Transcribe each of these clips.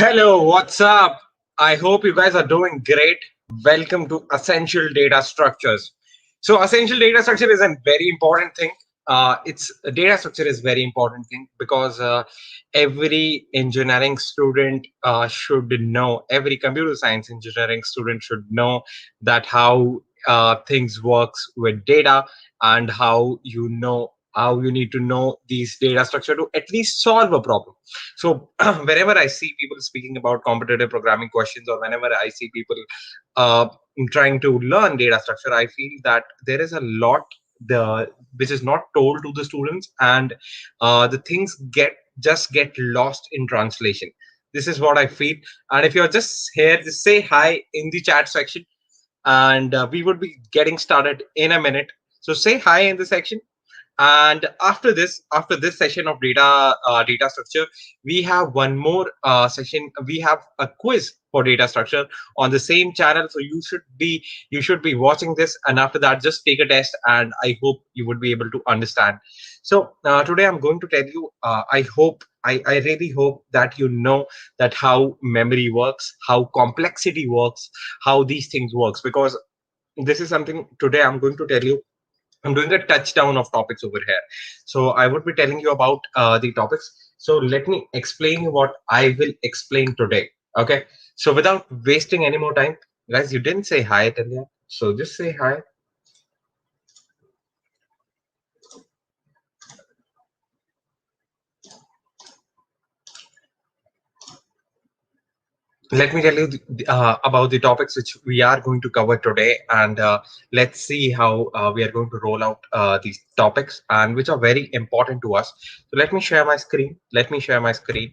Hello, what's up? I hope you guys are doing great. Welcome to Essential Data Structures. So, essential data structure is a very important thing. It's data structure is very important thing because every engineering student should know. Every computer science engineering student should know that how things works with data and how you need to know these data structure to at least solve a problem. So whenever I see people speaking about competitive programming questions, or whenever I see people uh, trying to learn data structure, I feel that there is a lot the which is not told to the students, and the things get lost in translation. This is what I feel. And if you're just here, just say hi in the chat section, and we would be getting started in a minute. So say hi in the section, and after this session of data structure, we have one more session. We have a quiz for data structure on the same channel, so you should be watching this, and after that just take a test, and I hope you would be able to understand. So today I'm going to tell you, I really hope that you know that how memory works, how complexity works, how these things works, because this is something today I'm going to tell you. I'm doing a touchdown of topics over here. So I would be telling you about the topics. So let me explain you what I will explain today. Okay. So without wasting any more time, guys, you didn't say hi earlier. So just say hi. Let me tell you about the topics which we are going to cover today, and let's see how we are going to roll out these topics, and which are very important to us. So let me share my screen. Let me share my screen.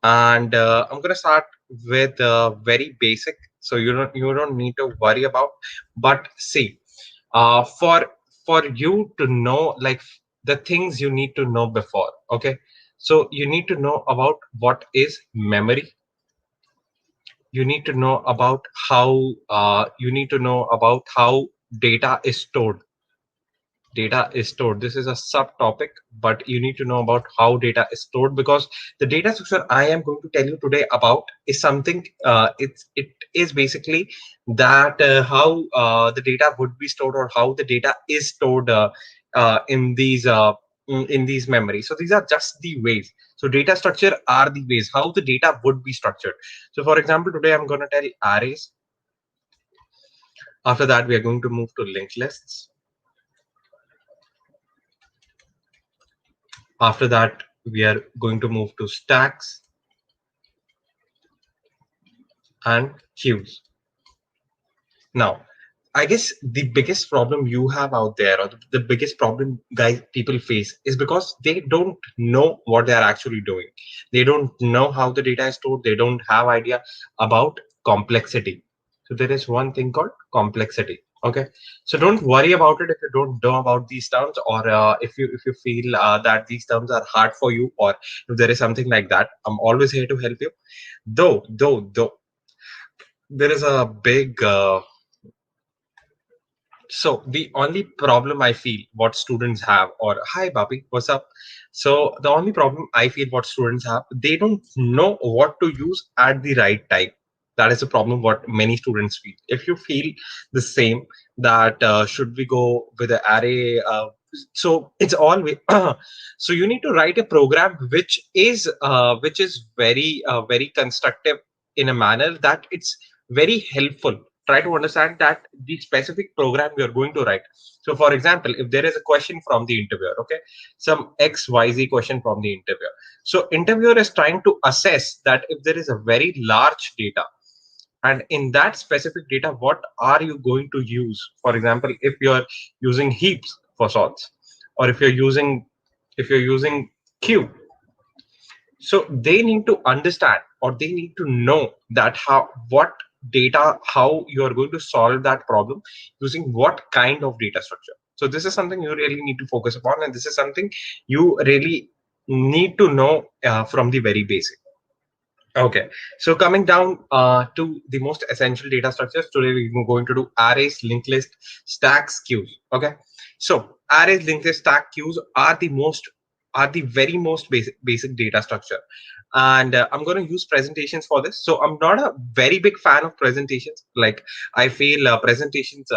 And I'm gonna start with very basic, so you don't need to worry about. But see, for you to know, like, the things you need to know before. Okay, so you need to know about what is memory. You need to know about how data is stored. This is a subtopic, but you need to know about how data is stored, because the data structure I am going to tell you today about is something. It is basically that how the data would be stored, or how the data is stored in these memories. So these are just the ways. So data structure are the ways how the data would be structured. So for example, today I'm going to tell arrays. After that, we are going to move to linked lists. After that, we are going to move to stacks and queues. Now, I guess the biggest problem you have out there, or the biggest problem guys people face, is because they don't know what they are actually doing. They don't know how the data is stored. They don't have idea about complexity. So there is one thing called complexity. Okay, so don't worry about it if you don't know about these terms, or if you feel that these terms are hard for you, or if there is something like that. I'm always here to help you. Though there is a big so the only problem I feel what students have, or hi Bobby, what's up? So the only problem I feel what students have, they don't know what to use at the right time. That is a problem what many students feel. If you feel the same, that should we go with the array? So it's always so you need to write a program which is very constructive, in a manner that it's very helpful. Try to understand that the specific program you're going to write. So for example, if there is a question from the interviewer, okay, some xyz question from the interviewer. So interviewer is trying to assess that if there is a very large data, and in that specific data, what are you going to use? For example, if you're using heaps for sorts, or if you're using queue. So they need to understand, or they need to know that how you are going to solve that problem using what kind of data structure. So this is something you really need to focus upon, and this is something you really need to know from the very basic. Okay, so coming down to the most essential data structures, today we're going to do arrays, linked list, stacks, queues. Okay, so arrays, linked list, stack, queues are the most are the very most basic data structure. And I'm going to use presentations for this. So I'm not a very big fan of presentations. Like, I feel presentations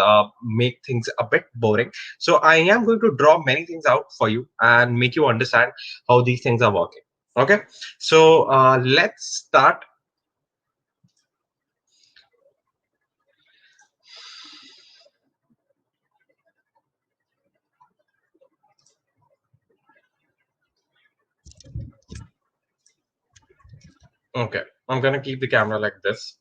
make things a bit boring. So I am going to draw many things out for you and make you understand how these things are working. Okay, so let's start. Okay, I'm going to keep the camera like this.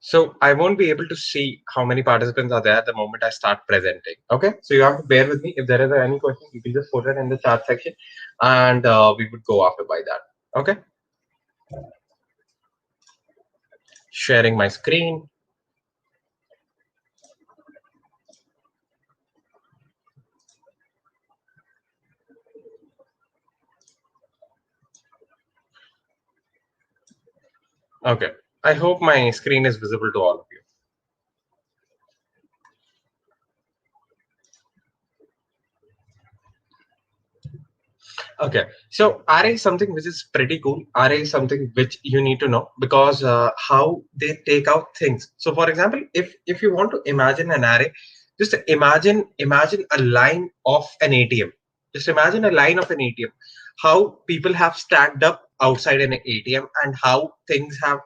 So I won't be able to see how many participants are there the moment I start presenting. Okay, so you have to bear with me. If there is any question, you can just put it in the chat section, and we would go after by that. Okay, sharing my screen. Okay, I hope my screen is visible to all of you. Okay, so array is something which is pretty cool. Array is something which you need to know because how they take out things. So, for example, if you want to imagine an array, just imagine a line of an ATM. Just imagine a line of an ATM. How people have stacked up outside an ATM and how things have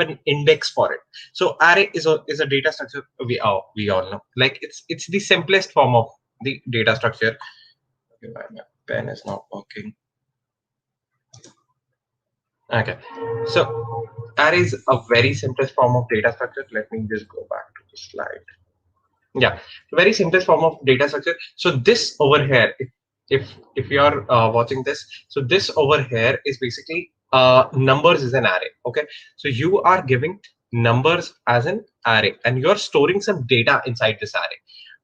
an index for it. So, array is a data structure we all know. Like, it's the simplest form of the data structure. Okay, my pen is not working. Okay, so array is a very simplest form of data structure. Let me just go back to the slide. Yeah, very simplest form of data structure. So this over here, if you are watching this, so this over here is basically numbers is an array. Okay, so you are giving numbers as an array, and you are storing some data inside this array,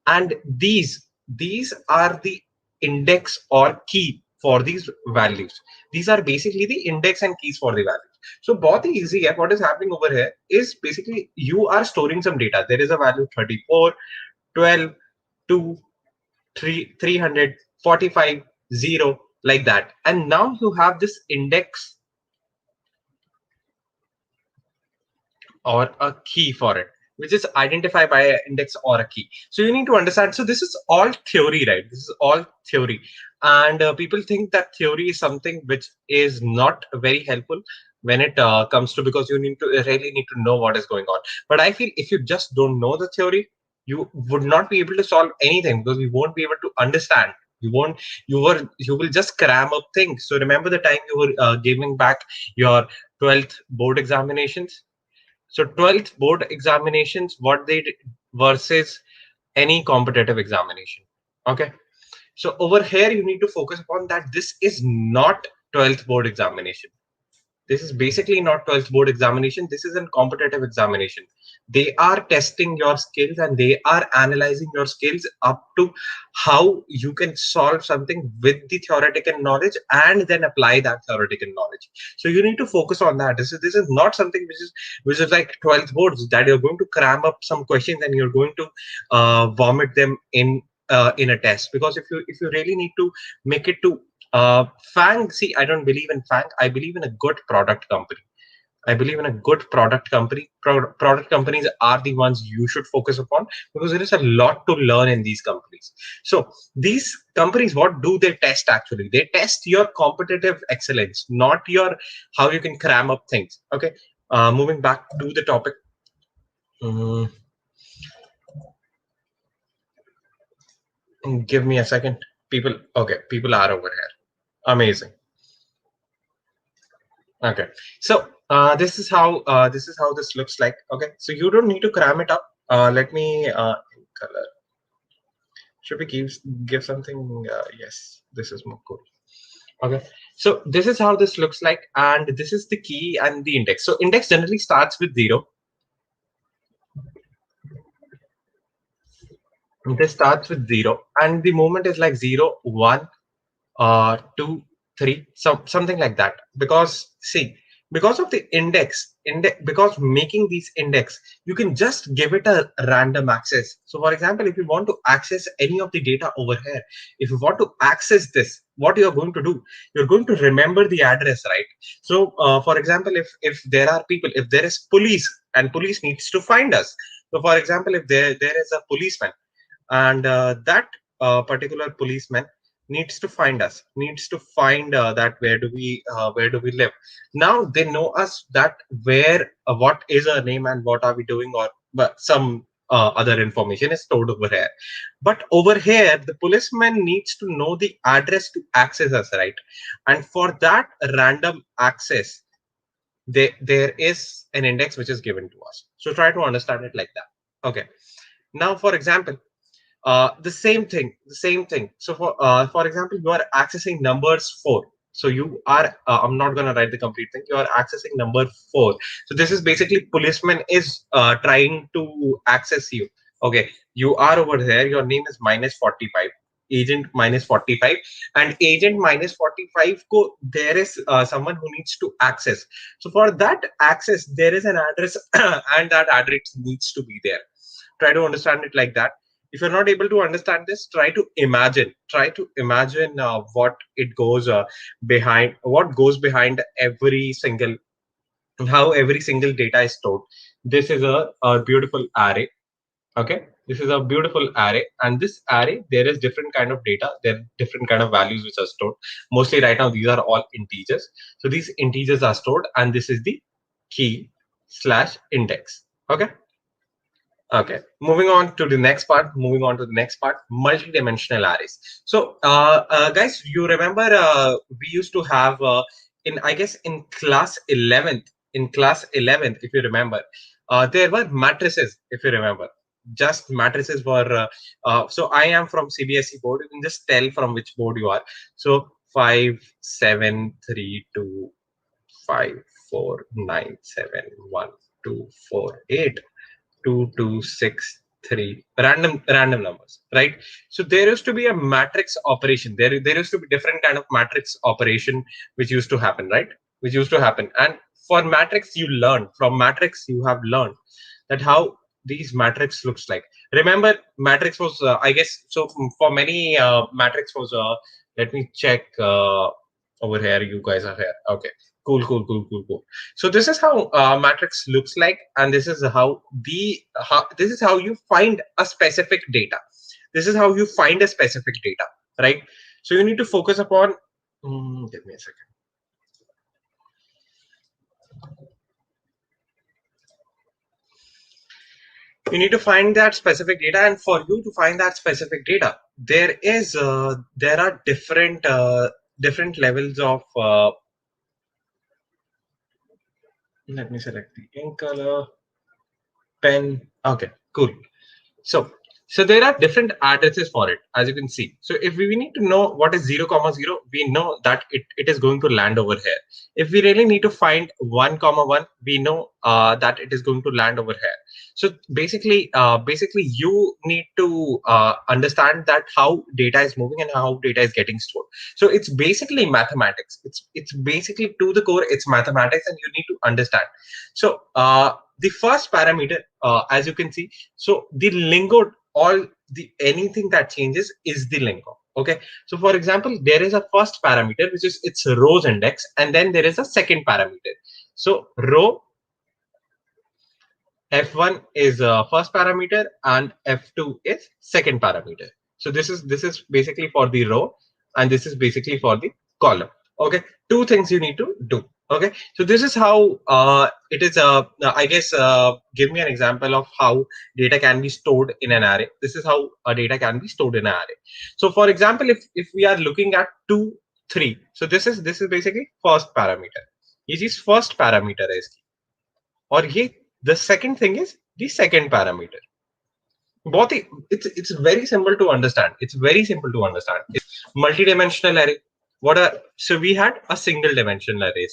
and these are the index or key for these values. These are basically the index and keys for the values. So बहुत ही easy है. What is happening over here is basically you are storing some data. There is a value 34, 12, 2, 3, 300, 45, 0, like that. And now you have this index or a key for it, which is identified by an index or a key. So you need to understand. So this is all theory, right? This is all theory. And people think that theory is something which is not very helpful when it comes to, because you really need to know what is going on. But I feel if you just don't know the theory, you would not be able to solve anything because you won't be able to understand. You will just cram up things. So remember the time you were giving back your 12th board examinations. So 12th board examinations, what they did versus any competitive examination. Okay. So over here, you need to focus upon that this is not 12th board examination. This is basically not 12th board examination. This is a competitive examination. They are testing your skills and they are analyzing your skills up to how you can solve something with the theoretical knowledge and then apply that theoretical knowledge. So you need to focus on that. This is not something which is like 12th boards that you're going to cram up some questions and you're going to vomit them in a test. Because if you really need to make it to Fang, see, I don't believe in Fang. I believe in a good product company. I believe in a good product company. Product companies are the ones you should focus upon because there is a lot to learn in these companies. So these companies, what do they test actually? They test your competitive excellence, not your how you can cram up things. Okay. Moving back to the topic. Mm, give me a second. People are over here. Amazing. Okay, so this is how this looks like. Okay, so you don't need to cram it up. Let me color. Should we give something? Yes, this is more cool. Okay, so this is how this looks like, and this is the key and the index. So index generally starts with 0. This starts with 0, and the moment is like 0, 1, 2, 3, something like that. Because see, because of the index, because making these index, you can just give it a random access. So for example, if you want to access any of the data over here, if you want to access this, what you're going to do, you're going to remember the address, right? So for example, if there are people, if there is police and police needs to find us. So for example, if there is a policeman, and that particular policeman needs to find us, needs to find that where do we live. Now they know us, that where what is our name and what are we doing, or but some other information is stored over here. But over here the policeman needs to know the address to access us, right? And for that random access, there is an index which is given to us. So try to understand it like that. Okay, now for example, the same thing. So for example, you are accessing numbers 4. So you are I'm not going to write the complete thing. You are accessing number 4. So this is basically policeman is trying to access you. Okay, you are over there, your name is minus 45, agent minus 45, and agent minus 45 there is someone who needs to access. So for that access, there is an address and that address needs to be there. Try to understand it like that. If you're not able to understand this, try to imagine what it goes behind, what goes behind every single, how every single data is stored. This is a beautiful array. Okay, this is a beautiful array, and this array, there is different kind of data, there are different kind of values which are stored. Mostly right now these are all integers. So these integers are stored, and this is the key slash index. Okay. Okay, moving on to the next part. Multidimensional arrays. So, guys, you remember we used to have in, I guess, in class 11th. In class 11th, if you remember, there were matrices. If you remember, just matrices were. So I am from CBSE board. You can just tell from which board you are. So 5, 7, 3, 2, 5, 4, 9, 7, 1, 2, 4, 8, 2, 2, 6, 3, random numbers, right? So there used to be a matrix operation. There used to be different kind of matrix operation which used to happen, right? Which used to happen. And for matrix, you learn from matrix, you have learned that how these matrix looks like. Remember, matrix was I guess so. For many matrix was let me check over here. You guys are here. Okay, cool. So this is how matrix looks like, and this is this is how you find a specific data. This is how you find a specific data, right? So you need to focus upon. Give me a second. You need to find that specific data, and for you to find that specific data, there are different levels of. Let me select the ink color, pen. Okay, cool. So, so there are different addresses for it, as you can see. So if we need to know what is 0, 0, we know that it is going to land over here. If we really need to find 1, 1, we know that it is going to land over here. So basically you need to understand that how data is moving and how data is getting stored. So it's basically mathematics. It's basically to the core, it's mathematics, and you need to understand. So the first parameter, as you can see, so the lingo, all the anything that changes is the lingo. Okay, so for example, there is a first parameter which is its rows index, and then there is a second parameter. So row f1 is first parameter and f2 is second parameter. So this is basically for the row, and this is basically for the column. Okay, two things you need to do. Okay, so this is how it is. I guess give me an example of how data can be stored in an array. This is how data can be stored in an array. So for example, if we are looking at 2, 3, so this is basically first parameter. This is first parameter is, or ye, the second thing is the second parameter. Both it's very simple to understand. It's very simple to understand. It's multi-dimensional array. What are, so we had a single dimensional array,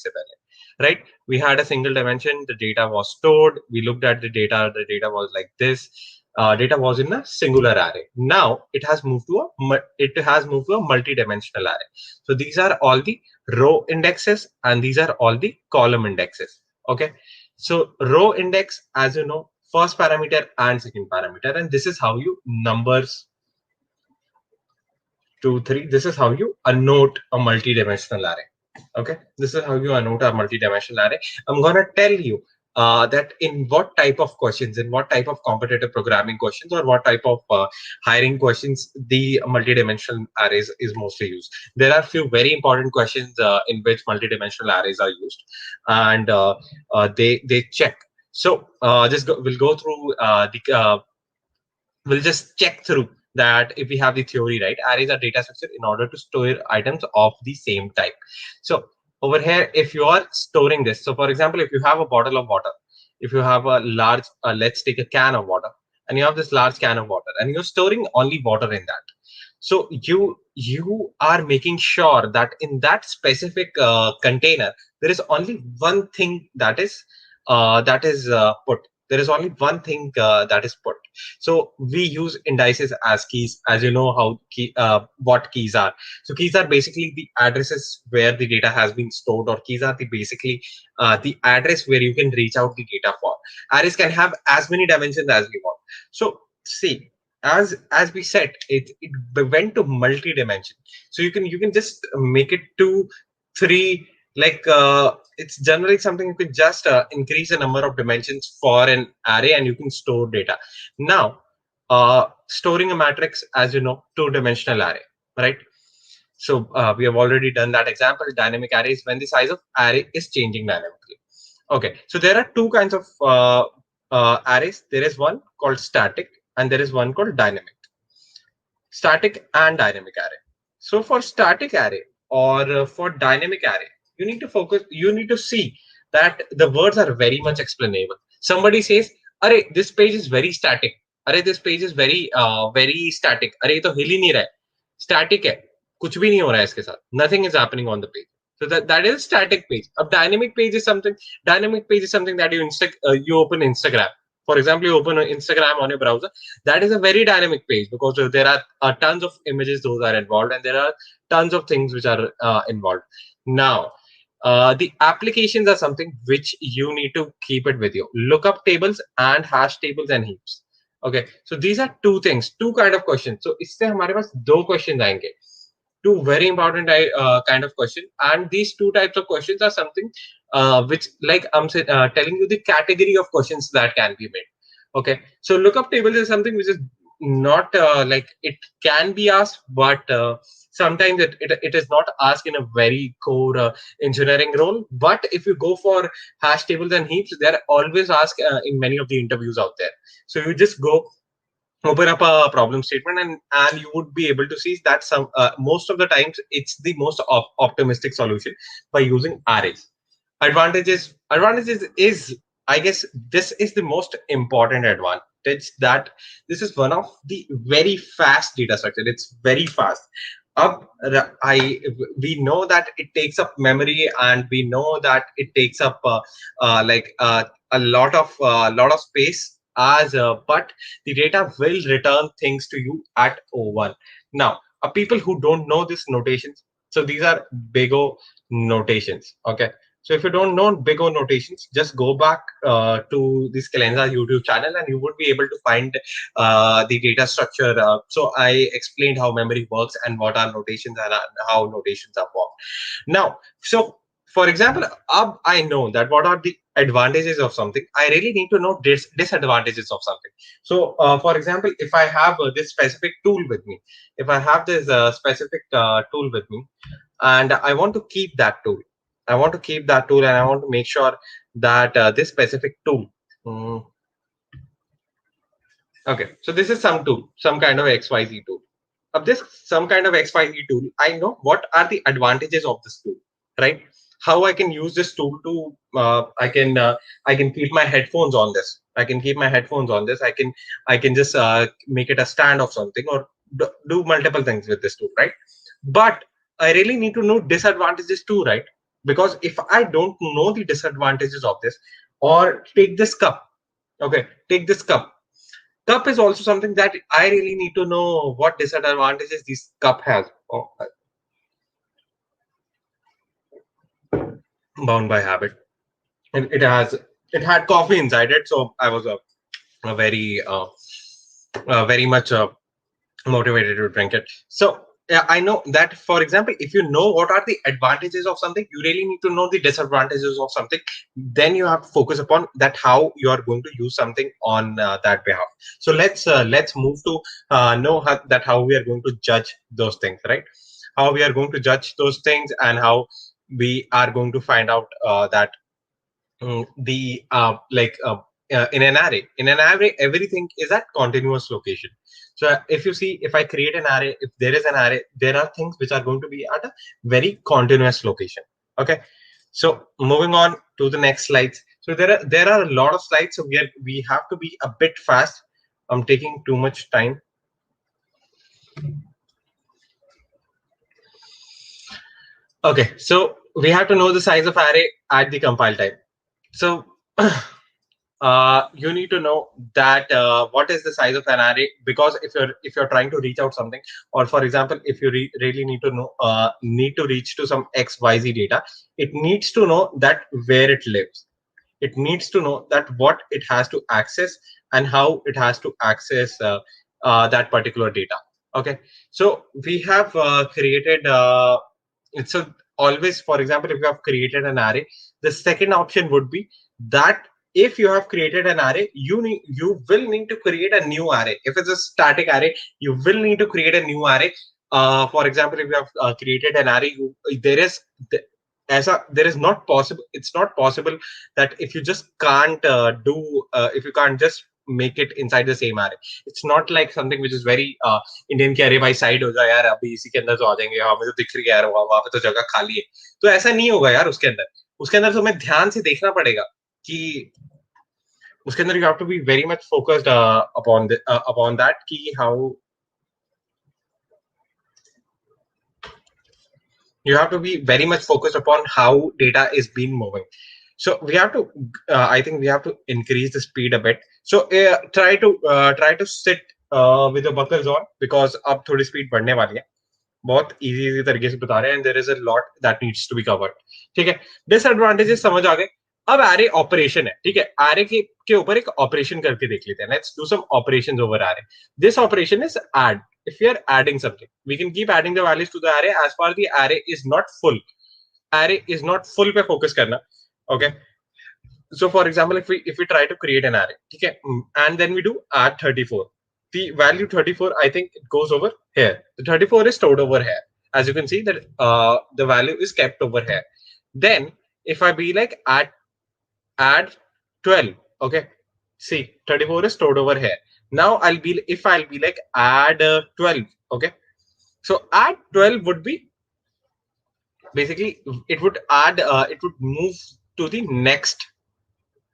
right? We had a single dimension. The data was stored. We looked at the data. The data was like this. data was in a singular array. Now it has moved to a multi-dimensional array. So these are all the row indexes and these are all the column indexes. Okay. So row index, as you know, first parameter and second parameter, and this is how you numbers 2, 3. This is how you annote a multi-dimensional array. Okay, this is how you annote a multi-dimensional array. I'm gonna tell you that in what type of questions, in what type of competitive programming questions, or what type of hiring questions the multi-dimensional arrays is mostly used. There are few very important questions in which multi-dimensional arrays are used, and they check. So we'll go through we'll just check through that if we have the theory right. Arrays are data structure in order to store items of the same type. So over here, if you are storing this, so for example, if you have a bottle of water, if you have a large let's take a can of water, and you have this large can of water and you're storing only water in that. So you are making sure that in that specific container there is only one thing that is put. There is only one thing that is put. So we use indices as keys, as you know how what keys are. So keys are basically the addresses where the data has been stored, or keys are basically the address where you can reach out the data for. Arrays can have as many dimensions as we want. So see, as we said, it went to multi-dimension. So you can just make it to 3. Like it's generally something you can just increase the number of dimensions for an array and you can store data. Now storing a matrix, as you know, two-dimensional array, right? So we have already done that example. Dynamic arrays when the size of array is changing dynamically. Okay, so there are two kinds of arrays. There is one called static and there is one called dynamic. Static and dynamic array. So for static array or for dynamic array, you need to see that the words are very much explainable. Somebody says, "Array, this page is very static. Array, this page is very static. Array, तो हिल ही नहीं रहा है. Static है. कुछ भी नहीं हो रहा है इसके साथ. Nothing is happening on the page." So that is static page. A dynamic page is something. Dynamic page is something that you open Instagram. For example, you open Instagram on your browser. That is a very dynamic page because there are tons of images those are involved, and there are tons of things which are involved. Now, the applications are something which you need to keep it with you. Lookup tables and hash tables and heaps. Okay, so these are two things, two kind of questions. So इससे हमारे पास दो questions आएंगे. Two very important kind of question, and these two types of questions are something which, like I'm telling you, the category of questions that can be made. Okay, so lookup tables is something which is not like it can be asked, but sometimes it is not asked in a very core engineering role. But if you go for hash tables and heaps, they're always asked in many of the interviews out there. So you just go open up a problem statement and you would be able to see that some most of the times it's the most optimistic solution by using arrays. Advantages is, I guess, this is the most important advantage, that this is one of the very fast data structure. It's very fast. Up I We know that it takes up memory, and we know that it takes up a lot of space, as but the data will return things to you at O1. Now, people who don't know this notations, so these are big O notations. Okay, so if you don't know big O notations, just go back to the Skillenza YouTube channel and you would be able to find the data structure. So I explained how memory works and what are notations and how notations are formed. Now, so for example, I know that what are the advantages of something. I really need to know disadvantages of something. So for example, if I have this specific tool with me, if I have this specific tool with me, and I want to keep that tool, I want to keep that tool, and I want to make sure that this specific tool. Okay, so this is some tool, some kind of XYZ tool. Of this some kind of XYZ tool, I know what are the advantages of this tool, right? How I can use this tool to I can keep my headphones on this. I can keep my headphones on this. I can just make it a stand of something, or do multiple things with this tool, right? But I really need to know disadvantages too, right? Because if I don't know the disadvantages of this, or take this cup, okay, take this cup. Cup is also something that I really need to know what disadvantages this cup has. Oh, bound by habit. And it had coffee inside it, so I was a very much motivated to drink it. So yeah, I know that, for example, if you know what are the advantages of something, you really need to know the disadvantages of something. Then you have to focus upon that how you are going to use something on that behalf. So let's move to know how we are going to judge those things, right? How we are going to judge those things, and how we are going to find out that the in an array everything is at continuous location. So if you see, if I create an array, if there is an array, there are things which are going to be at a very continuous location. Okay, so moving on to the next slides. So there are a lot of slides, so we have to be a bit fast. I'm taking too much time. Okay, so we have to know the size of array at the compile time. So you need to know that what is the size of an array, because if you're trying to reach out something, or for example, if you really need to know need to reach to some xyz data, it needs to know that where it lives. It needs to know that what it has to access and how it has to access that particular data. Okay, so we have created so always, for example, if you have created an array, the second option would be that if you have created an array, you will need to create a new array. If it's a static array, you will need to create a new array. For example, if you have created an array, there is there is not possible, it's not possible that if you just can't if you can't just make it inside the same array. It's not like something which is very Indian के अरे भाई side हो जाए यार, अभी इसी के अंदर तो आ जाएंगे, हमें तो दिख रही है यार, वहां पे तो जगह खाली है। तो ऐसा नहीं होगा यार, उसके अंदर तो हमें ध्यान से देखना पड़ेगा कि उसके अंदर you have to be very much focused upon that कि how you have to be very much focused upon how data is being moving. So we have to I think we have to increase the speed a bit. So try to sit with the buckles on, because अब थोड़ी speed बढ़ने वाली है। बहुत easy तरीके से बता रहे हैं, and there is a lot that needs to be covered. ठीक है, डिसएडवांटेजेस समझ आ गए। अब एरे ऑपरेशन है, ठीक है, एरे के ऊपर एक ऑपरेशन करके देख लेते हैं। Let's do some operations over array. This operation is add. if we are adding something, we can keep adding the values to the array as far the array is not full. Array is not full पे focus करना। okay, so for example, if we try to create an array, okay, and then we do add 34, the value 34, I think it goes over here. The 34 is stored over here. As you can see that the value is kept over here. Then if I be like add 12, okay, see 34 is stored over here. Now I'll be like add 12, okay, so add 12 would be basically it would move to the next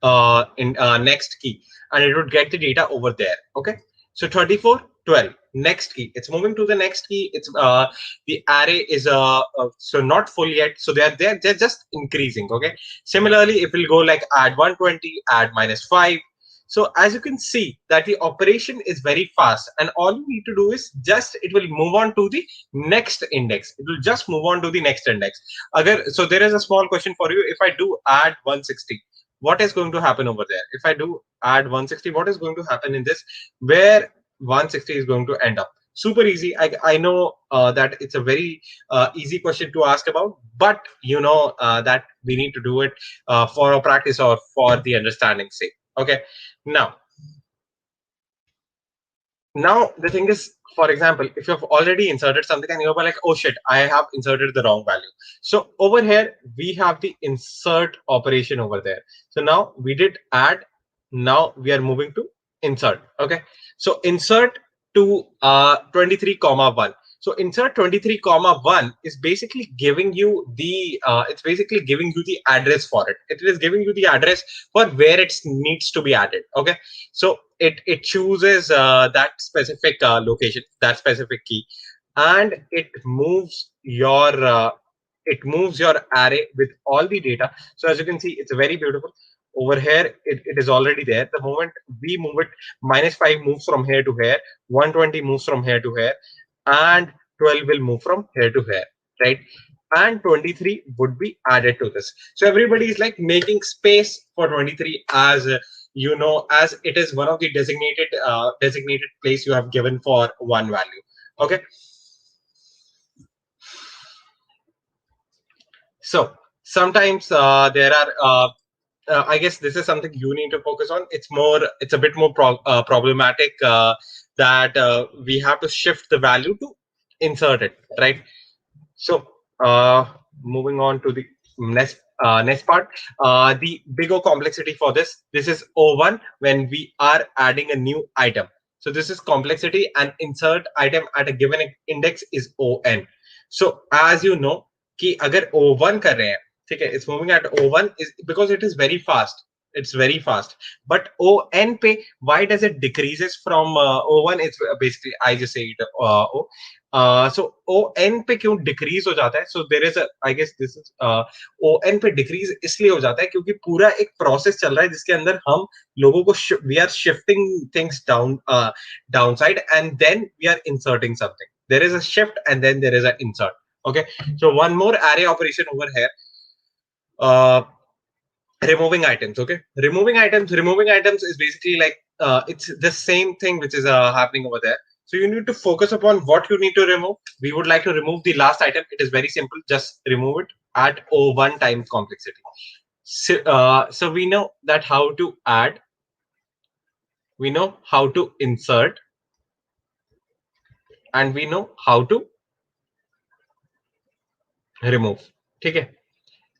next key, and it would get the data over there. Okay, so 34 12 next key, it's moving to the next key. It's the array is so not full yet, so they're just increasing. Okay, similarly if we'll go like add 120, add -5, so as you can see that the operation is very fast, and all you need to do is just it will move on to the next index. It will just move on to the next index. So there is a small question for you. If I do add 160, what is going to happen over there? If I do add 160, what is going to happen in this, where 160 is going to end up? Super easy. I know that it's a very easy question to ask about, but you know that we need to do it for a practice or for the understanding sake. Okay, now the thing is, for example, if you've already inserted something and you're like, oh shit, I have inserted the wrong value. So over here we have the insert operation over there. So now we did add, now we are moving to insert. Okay, so insert to 23 comma 1. So insert 23 comma 1 is basically giving you the it's basically giving you the address for it. It is giving you the address for where it needs to be added. Okay, so it chooses that specific location, that specific key, and it moves your array with all the data. So as you can see, it's very beautiful. Over here, it is already there. The moment we move it, -5 moves from here to here, 120 moves from here to here, and 12 will move from here to here, right? And 23 would be added to this. So everybody is like making space for 23 as as it is one of the designated place you have given for one value. Okay. So sometimes there are I guess this is something you need to focus on. It's a bit more problematic that we have to shift the value to insert it, right? So moving on to the next part, the bigger complexity for this is O1 when we are adding a new item. So this is complexity, and insert item at a given index is ON. So as you know कि अगर O1 कर रहे हैं, ठीक है, it's moving at O1 is because it is very fast. It's very fast. But ON पे, why does it decreases from O1? It's basically I just say it O. So ON पे क्यों decrease हो जाता है? So there is a, I guess this is ON पे decrease इसलिए हो जाता है क्योंकि पूरा एक प्रोसेस चल रहा है जिसके अंदर हम लोगों को we are shifting things downside, and then we are inserting something. There is a shift and then there is an insert. Okay, so one more array operation over here. Uh, Removing items. Okay, removing items is basically like it's the same thing which is happening over there. So you need to focus upon what you need to remove. We would like to remove the last item. It is very simple, just remove it at O1 times complexity. So we know that how to add, we know how to insert, and we know how to remove. ठीक है,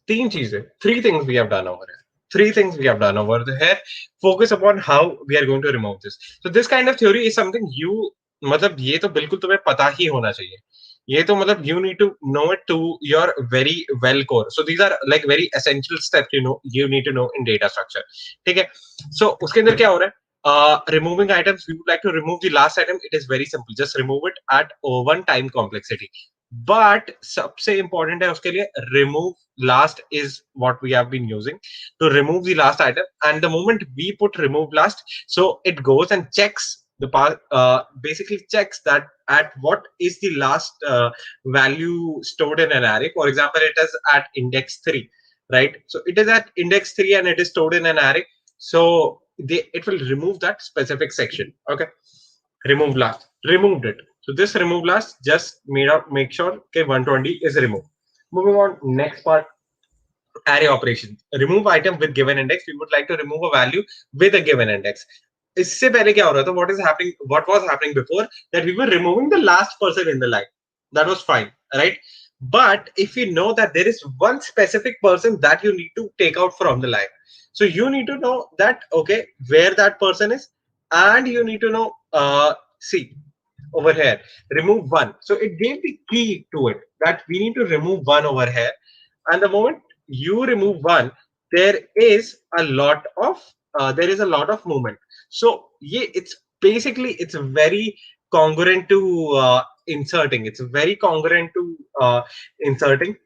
तीन चीजें, three things we have done over here. Three things we have done over here. Focus upon how we are going to remove this. So this kind of theory is something you, मतलब ये तो बिल्कुल तुम्हें पता ही होना चाहिए. ये तो मतलब you need to know it to your very well core. So these are like very essential steps you need to know in data structure. ठीक है. So उसके अंदर क्या हो रहा है? Removing items, we would like to remove the last item. It is very simple. Just remove it at O1 time complexity. But सबसे important है उसके लिए remove last is what we have been using to remove the last item. And the moment we put remove last, so it goes and checks the part, basically checks that at what is the last value stored in an array. For example, it is at index 3, right? So it is at index 3 and it is stored in an array. So it will remove that specific section. Okay, remove last, removed it. So this remove last just make sure okay 120 is removed. Moving on, next part, array operations. Remove item with given index. We would like to remove a value with a given index. इससे पहले क्या हो रहा था? What was happening before that we were removing the last person in the line. That was fine, right? But if you know that there is one specific person that you need to take out from the line, so you need to know that okay where that person is, and you need to know see over here remove one. So it gave the key to it that we need to remove one over here, and the moment you remove one, there is a lot of movement. So yeah, it's basically it's very congruent to inserting. It's very congruent to inserting.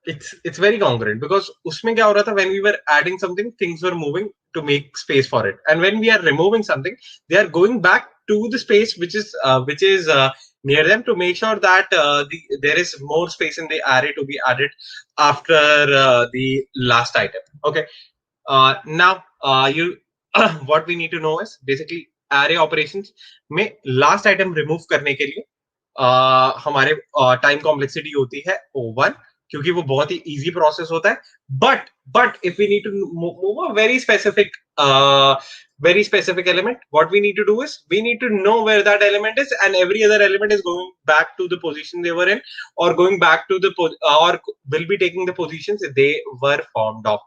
It's very congruent because उसमें क्या हो रहा था? When we were adding something, things were moving to make space for it, and when we are removing something, they are going back to the space which is near them to make sure that there is more space in the array to be added after the last item. Okay, now you what we need to know is basically array operations में last item remove करने के लिए हमारे time complexity होती है O1 क्योंकि वो बहुत ही इजी प्रोसेस होता है. But if we need to move a very specific element, what we need to do is we need to know where that element is, and every other element is going back to the position they were in, or going back to the or will be taking the positions they were formed of.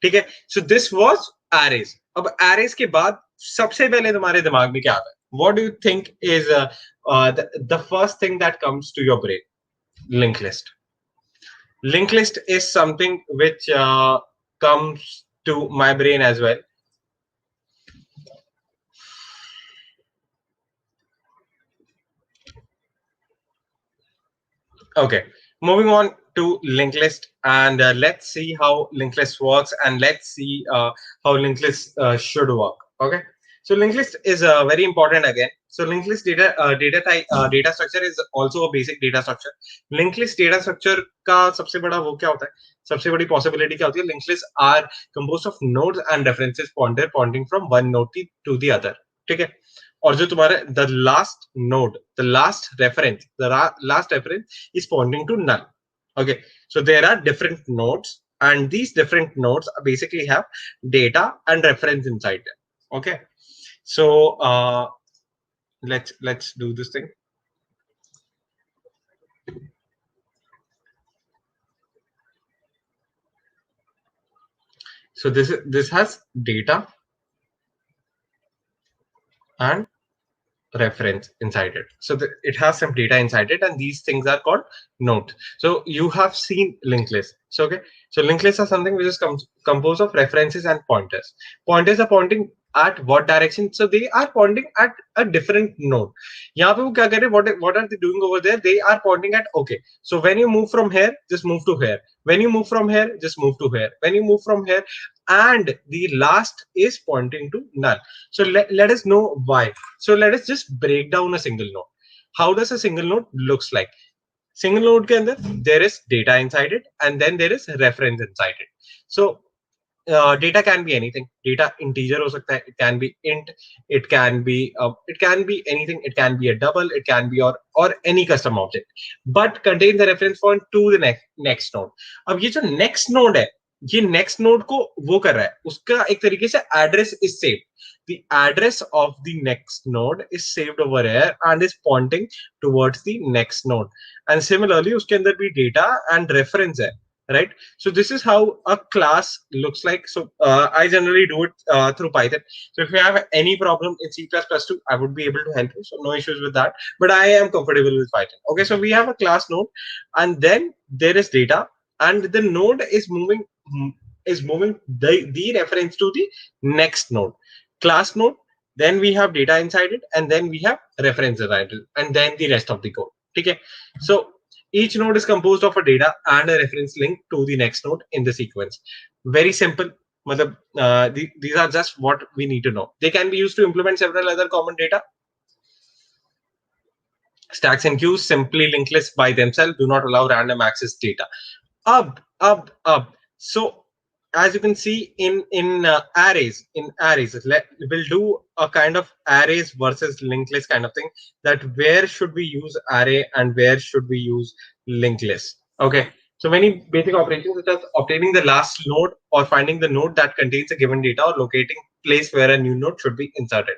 ठीक है. So this was arrays. अब arrays के बाद सबसे पहले तुम्हारे दिमाग में क्या आता है? What do you think is the first thing that comes to your brain? Linked list. Linked list is something which comes to my brain as well. Okay, moving on to linked list, and let's see how linked list works, and let's see how linked list should work. Okay, so linked list is very important again. So linked list data type data structure is also a basic data structure. Linked list data structure का सबसे बड़ा वो क्या होता है? सबसे बड़ी possibility क्या होती है? Linked lists are composed of nodes and references pointing from one node to the other. ठीक है? और जो तुम्हारे the last node, the last reference, last reference is pointing to null. Okay, so there are different nodes, and these different nodes basically have data and reference inside them. Okay, so let's do this thing. So this has data and reference inside it. So it has some data inside it, and these things are called nodes. So you have seen linked lists. So okay, so linked lists are something which is composed of references and pointers. Pointers are pointing at what direction? So they are pointing at a different node. यहाँ पे वो क्या कर रहे हैं? What are they doing over there? They are pointing at, okay, so when you move from here, just move to here. When you move from here, just move to here. When you move from here, and the last is pointing to null. So let us know why. So let us just break down a single node. How does a single node looks like? Single node के अंदर there is data inside it, and then there is reference inside it. So data can be anything. Data integer हो सकता है. It can be int. It can be anything. It can be a double. It can be or any custom object. But contain the reference point to the next node. अब ये जो next node है, ये next node को वो कर रहा है. उसका एक तरीके से address is saved. The address of the next node is saved over here and is pointing towards the next node. And similarly, उसके अंदर भी data and reference है. Right, so this is how a class looks like. So I generally do it through Python. So if you have any problem in C++ I would be able to help you, so no issues with that, but I am comfortable with Python. Okay, so we have a class node, and then there is data, and the node is moving the reference to the next node. Class node, then we have data inside it, and then we have reference inside it, and then the rest of the code. Okay, so each node is composed of a data and a reference link to the next node in the sequence. Very simple. These are just what we need to know. They can be used to implement several other common data. Stacks and queues simply linked lists by themselves do not allow random access data. Up. So as you can see in arrays, we'll do a kind of arrays versus linked list kind of thing, that where should we use array and where should we use linked list. Okay, so many basic operations such as obtaining the last node or finding the node that contains a given data or locating place where a new node should be inserted.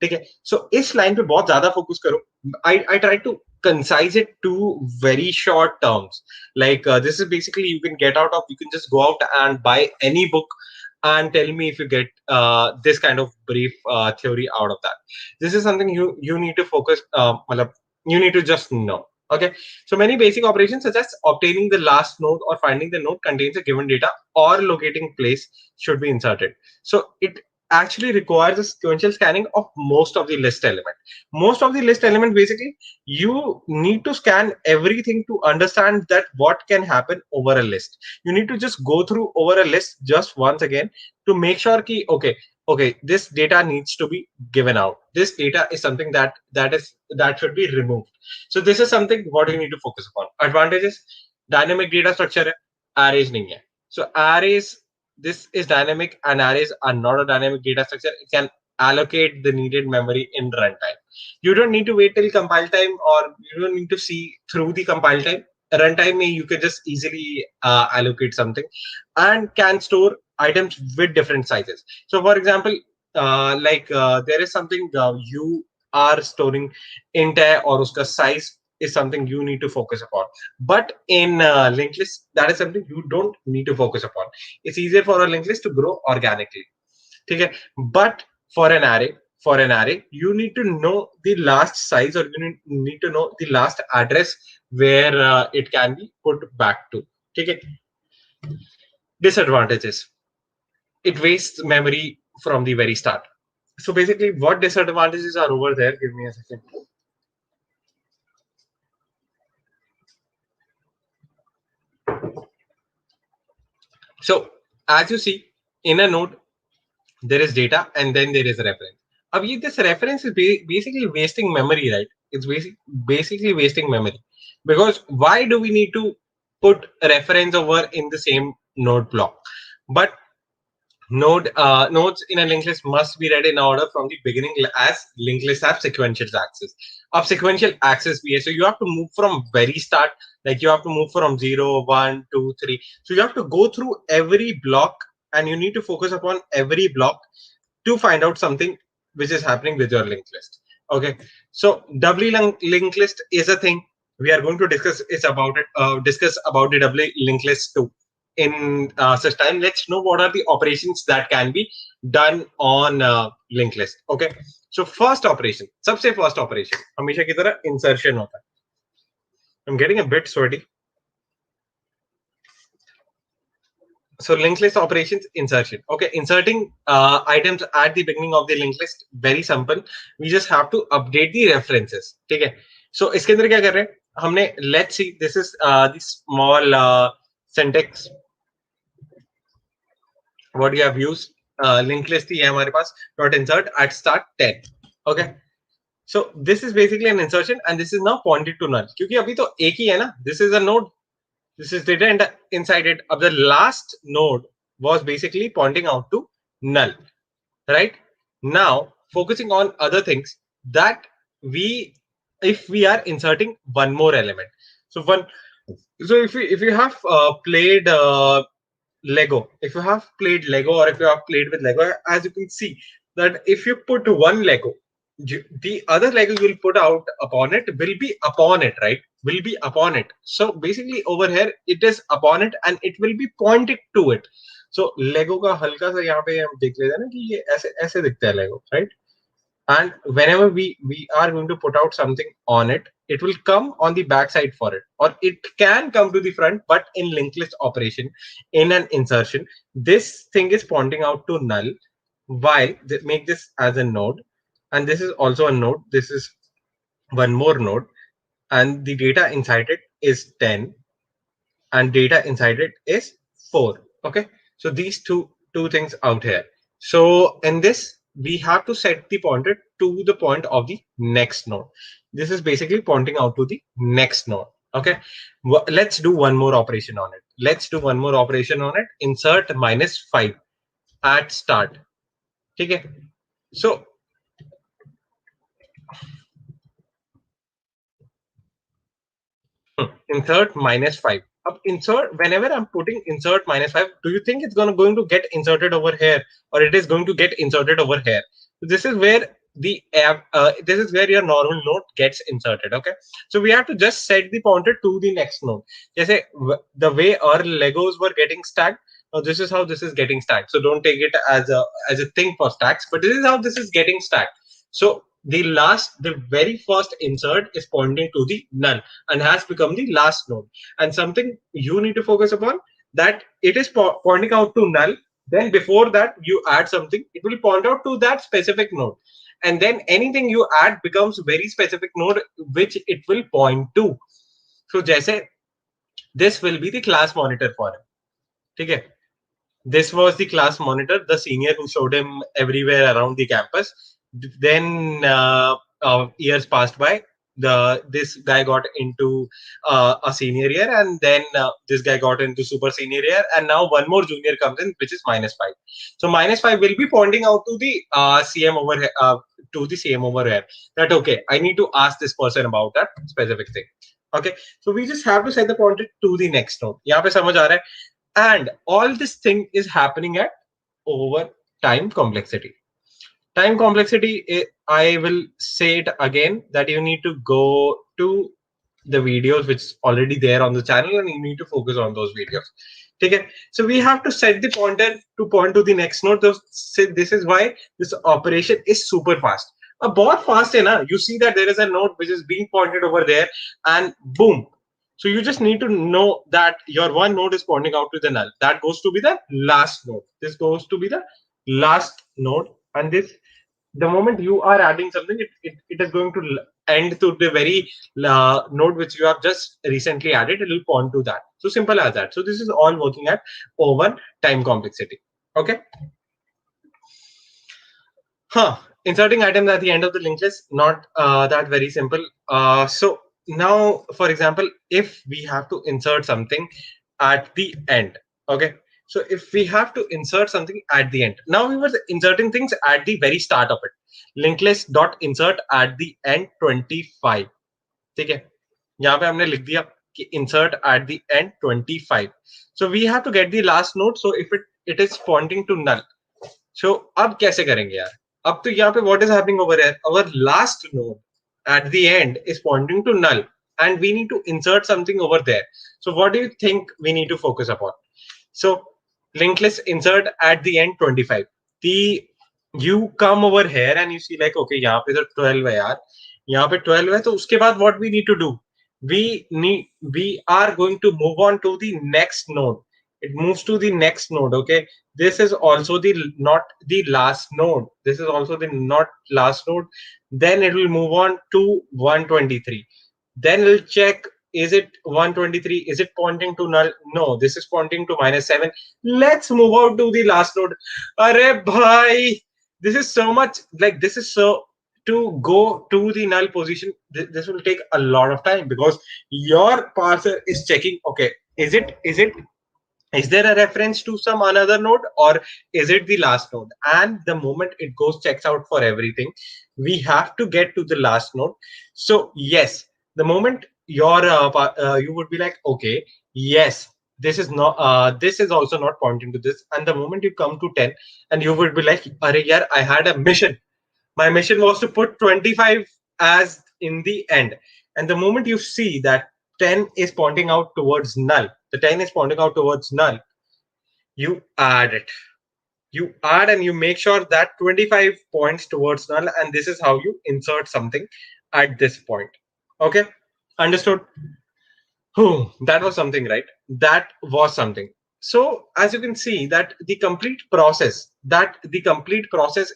Okay, so इस line पे बहुत ज़्यादा focus करो. I try to concise it to very short terms. Like this is basically, you can just go out and buy any book and tell me if you get this kind of brief theory out of that. This is something you need to focus, you need to just know. Okay, so many basic operations such as obtaining the last node or finding the node contains a given data or locating place should be inserted. So it actually requires a sequential scanning of most of the list element. Most of the list element, basically, you need to scan everything to understand that what can happen over a list. You need to just go through over a list just once again to make sure ki, okay, this data needs to be given out. This data is something that should be removed. So this is something what you need to focus upon. Advantages: dynamic data structure hai, arrays nahi hai. So arrays, this is dynamic, and arrays are not a dynamic data structure. It can allocate the needed memory in runtime. You don't need to wait till compile time, or you don't need to see through the compile time. Runtime, you can just easily allocate something, and can store items with different sizes. So for example, there is something you are storing int hai, or uska size is something you need to focus upon. But in linked list, that is something you don't need to focus upon. It's easier for a linked list to grow organically. Okay? But for an array, you need to know the last size, or you need to know the last address where it can be put back to. Okay? Disadvantages: it wastes memory from the very start. So basically, what disadvantages are over there? Give me a second. So as you see, in a node there is data and then there is a reference. This reference is basically wasting memory, right? It's basically wasting memory, because why do we need to put a reference over in the same node block? But nodes in a linked list must be read in order from the beginning, as linked lists have sequential access. Of sequential access VA, so you have to move from very start, like you have to move from 0, 1, 2, 3. So you have to go through every block, and you need to focus upon every block to find out something which is happening with your linked list. Okay, so doubly linked list is a thing we are going to discuss. Is about it. Discuss about the doubly linked list too. In such time, let's know what are the operations that can be done on linked list. Okay, so first operation, सबसे first operation, हमेशा की तरह insertion होता है. I'm getting a bit sweaty. So linked list operations, insertion. Okay, inserting items at the beginning of the linked list, very simple. We just have to update the references. ठीक है. So इसके अंदर क्या कर रहे हैं हमने? Let's see, this is the small syntax what you have used. Linked list ही है हमारे पास. Dot insert at start 10. Okay. So this is basically an insertion and this is now pointed to null. क्योंकि अभी तो एक ही है ना. This is a node. This is data inside it. Of the last node was basically pointing out to null, right? Now focusing on other things that if we are inserting one more element. So if you have played Lego, if you have played Lego, or if you have played with Lego, as you can see that if you put one Lego, the other Lego you will put out upon it will be upon it, right? Will be upon it. So basically over here it is upon it and it will be pointed to it. So Lego का हल्का सा यहाँ पे हम देख लेते हैं ना कि ये ऐसे ऐसे दिखता है Lego, right? And whenever we are going to put out something on it, it will come on the backside for it, or it can come to the front. But in linked list operation, in an insertion, this thing is pointing out to null. While they make this as a node, and this is also a node, this is one more node, and the data inside it is 10 and data inside it is 4. Okay, so these two things out here. So in this we have to set the pointer to the point of the next node. This is basically pointing out to the next node. Okay, let's do one more operation on it. Let's do one more operation on it. Insert -5 at start. Okay, so insert -5. Insert, whenever I'm putting insert -5, do you think it's going to get inserted over here, or it is going to get inserted over here? So this is where this is where your normal node gets inserted. Okay, so we have to just set the pointer to the next node. जैसे the way our Legos were getting stacked. Now this is how this is getting stacked. So don't take it as a thing for stacks, but this is how this is getting stacked. So the very first insert is pointing to the null and has become the last node. And something you need to focus upon, that it is pointing out to null. Then before that you add something, it will point out to that specific node. And then anything you add becomes very specific node which it will point to. So जैसे this will be the class monitor for him. ठीक है? This was the class monitor, the senior who showed him everywhere around the campus. Then years passed by. This guy got into a senior year, and then this guy got into super senior year, and now one more junior comes in, which is -5. So -5 will be pointing out to the CM over here, that okay, I need to ask this person about that specific thing. Okay, so we just have to set the pointer to the next node. यहाँ पे समझ आ रहा है? And all this thing is happening at over time complexity. Time complexity, I will say it again, that you need to go to the videos which is already there on the channel, and you need to focus on those videos. Okay, so we have to set the pointer to point to the next node. So this is why this operation is super fast. A बहुत fast है ना? You see that there is a node which is being pointed over there, and boom. So you just need to know that your one node is pointing out to the null. That goes to be the last node. This goes to be the last node, and this, the moment you are adding something, it is going to end to the very node which you have just recently added, it will point to that. So simple as that. So this is all working at O1 time complexity. Okay. Inserting items at the end of the linked list, not that very simple. So now, for example, if we have to insert something at the end, okay. So if we have to insert something at the end, now we were inserting things at the very start of it. Linked list dot insert at the end 25. ठीक है, यहाँ पे हमने लिख दिया कि insert at the end 25. So we have to get the last node. So if it is pointing to null. So अब कैसे करेंगे यार? अब तो यहाँ पे what is happening over here? Our last node at the end is pointing to null, and we need to insert something over there. So what do you think we need to focus upon? So linked list insert at the end 25. The you come over here and you see like okay यहाँ पे तो 12 है यार, यहाँ पे 12 है, तो उसके बाद what we need to do? We are going to move on to the next node. It moves to the next node. Okay, this is also the not the last node. This is also the not last node. Then it will move on to 123. Then we'll check, is it 123? Is it pointing to null? No, this is pointing to -7. Let's move out to the last node. Arey bhai, this is so much, like this is so, to go to the null position, this will take a lot of time because your parser is checking, okay, is there a reference to some another node, or is it the last node? And the moment it goes checks out for everything, we have to get to the last node. So yes, the moment your you would be like, okay, yes, this is not this is also not pointing to this. And the moment you come to 10, and you would be like, Arey yaar, I had a mission. My mission was to put 25 as in the end. And the moment you see that 10 is pointing out towards null, the 10 is pointing out towards null, you add it. You add and you make sure that 25 points towards null, and this is how you insert something at this point. Okay, understood? That was something, right? That was something. So as you can see that the complete process,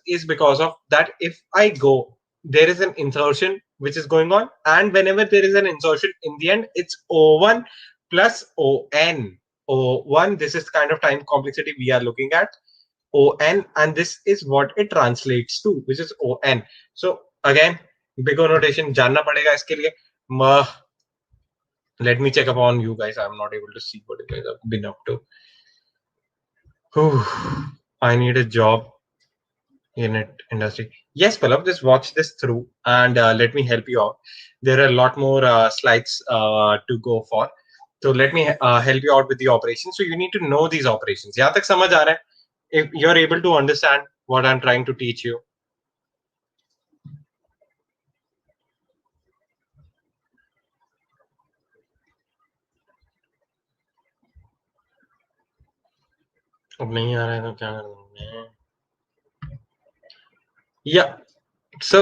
is because of that. If I go, there is an insertion which is going on, and whenever there is an insertion in the end, it's O1 plus ON. O1, this is kind of time complexity we are looking at, ON, and this is what it translates to, which is ON. So again, big O notation जानना पड़ेगा इसके लिए. Let me check upon you guys. I'm not able to see what you guys have been up to. I need a job in it industry. Yes, Palav, just watch this through and let me help you out. There are a lot more slides to go for. So let me help you out with the operations. So you need to know these operations. यहाँ तक समझ आ रहा है? If you're able to understand what I'm trying to teach you. अब नहीं आ रहा है तो क्या करूँगा? Yeah. So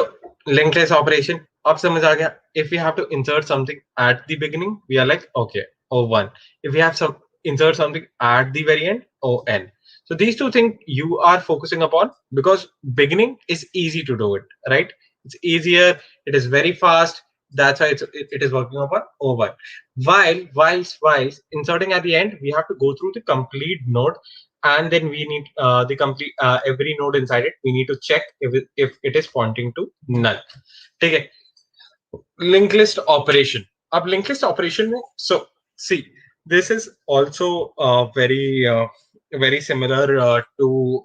linked list operation. अब समझ आ गया. If we have to insert something at the beginning, we are like, okay, O1. If we have some insert something at the very end, ON. So these two things you are focusing upon because beginning is easy to do it, right? It's easier. It is very fast. That's why it is working upon O1. While inserting at the end, we have to go through the complete node, and then we need the complete every node inside it. We need to check if it is pointing to null. Okay. Linked list operation. Up linked list operation. So see, this is also very similar to.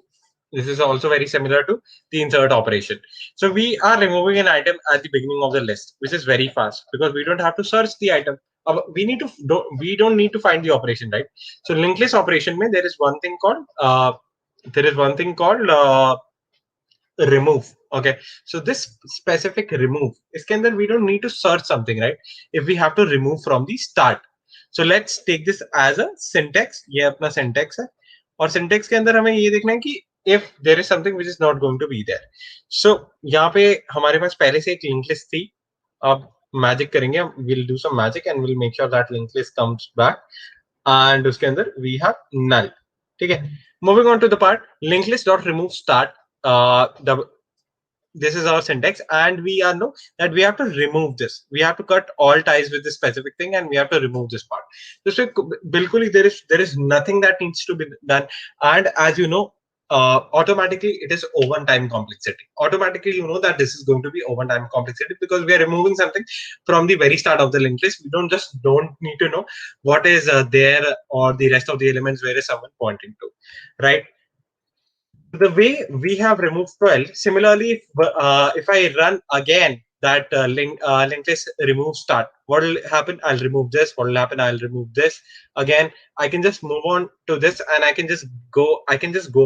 This is also very similar to the insert operation. So we are removing an item at the beginning of the list, which is very fast because we don't have to search the item. We don't need to find the operation, right? So linked list operation mein there is one thing called remove. Okay, so this specific remove इसके अंदर we don't need to search something, right? If we have to remove from the start. So let's take this as a syntax. ये अपना syntax है और syntax के अंदर हमें ये देखना है कि if there is something which is not going to be there. So यहाँ पे हमारे पास पहले से एक linked list थी. अब magic करेंगे, we'll do some magic and we'll make sure that linked list comes back. And उसके अंदर we have null. ठीक है. Moving on to the part linked list dot remove start. this is our syntax, and we are know that we have to remove this. We have to cut all ties with this specific thing, and we have to remove this part. This way, bilkuli, there is nothing that needs to be done. And as you know, automatically it is over time complexity. Automatically, you know that this is going to be over time complexity because we are removing something from the very start of the linked list. We don't need to know what is there or the rest of the elements where is someone pointing to, right? The way we have removed 12, similarly, if I run again that linked list remove start, what will happen? I'll remove this. What will happen? I'll remove this. Again, I can just move on to this, and I can just go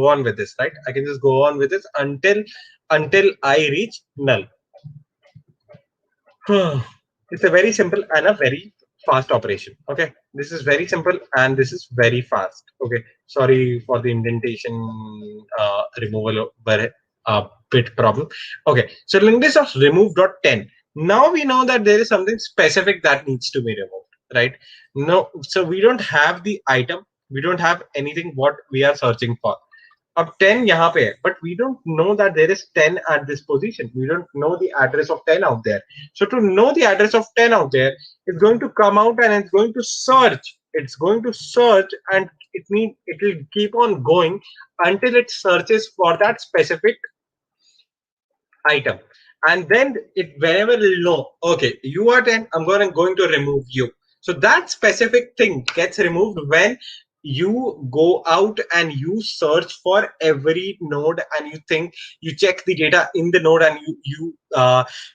on with this, right? I can just go on with this until I reach null. It's a very simple and a very fast operation. Okay, this is very simple and this is very fast. Okay, sorry for the indentation removal but bit problem. Okay, so linked list of remove.10. Now we know that there is something specific that needs to be removed, right? No, so we don't have the item, we don't have anything what we are searching for. अब 10 यहाँ पे है, but we don't know that there is 10 at this position. We don't know the address of 10 out there. So to know the address of 10 out there, it's going to come out and it's going to search. It's going to search, and it will keep on going until it searches for that specific item. And then it whenever it will know, okay, you are 10, I'm going to remove you. So that specific thing gets removed when you go out and you search for every node, and you check the data in the node, and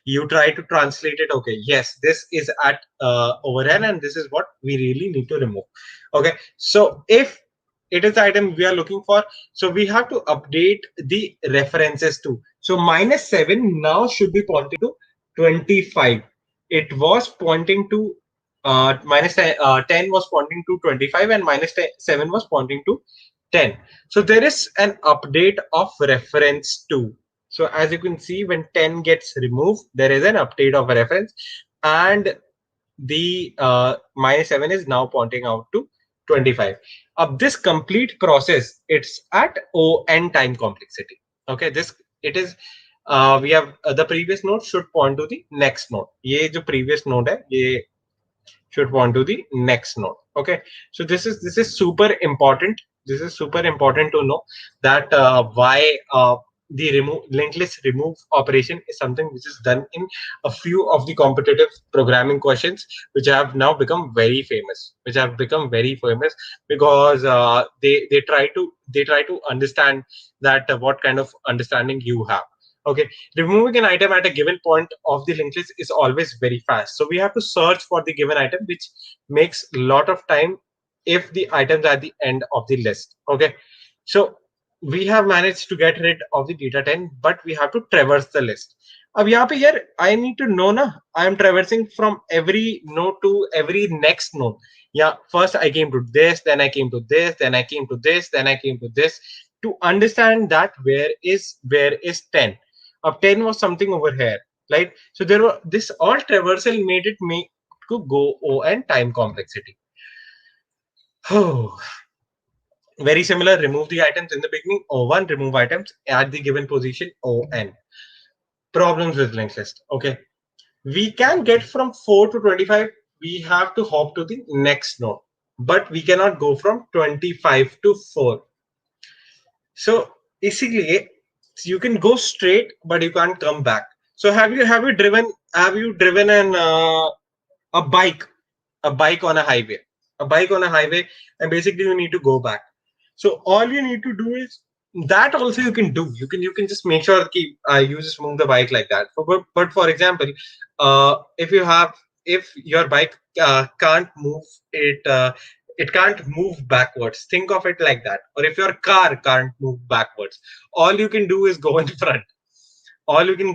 you try to translate it. Okay, yes, this is at overhead, and this is what we really need to remove. Okay, so if it is the item we are looking for, so we have to update the references too. So -7 now should be pointing to 25. It was pointing to -10 was pointing to 25, and -7 was pointing to 10. So there is an update of reference too. So as you can see, when 10 gets removed, there is an update of reference, and the -7 is now pointing out to 25. Of this complete process, it's at O(n) time complexity. Okay, this it is. We have the previous node should point to the next node. ये जो previous node है, ये should point to the next node. Okay, so this is super important. This is super important to know that why the linked list remove operation is something which is done in a few of the competitive programming questions, which have now become very famous. Which have become very famous because they try to understand that what kind of understanding you have. Okay, removing an item at a given point of the linked list is always very fast. So we have to search for the given item, which makes a lot of time if the items are at the end of the list. Okay, so we have managed to get rid of the data 10, but we have to traverse the list. अब यहाँ पे यार I need to know ना, I am traversing from every node to every next node. Yeah, first I came to this, then I came to this, then I came to this, then I came to this, to understand that where is 10. 10 was something over here, right? So there were this all traversal made it make to go O(n) time complexity. Oh, very similar. Remove the items in the beginning. O(1), remove items at the given position O(n). Problems with linked list. Okay, we can get from 4 to 25. We have to hop to the next node, but we cannot go from 25 to 4. So basically, you can go straight, but you can't come back. So have you driven a bike on a highway, and basically you need to go back. So all you need to do is that also you can do. You can just make sure that you just move the bike like that. But for example, if your bike can't move it can't move backwards. Think of it like that. Or if your car can't move backwards, all you can do is go in front. All you can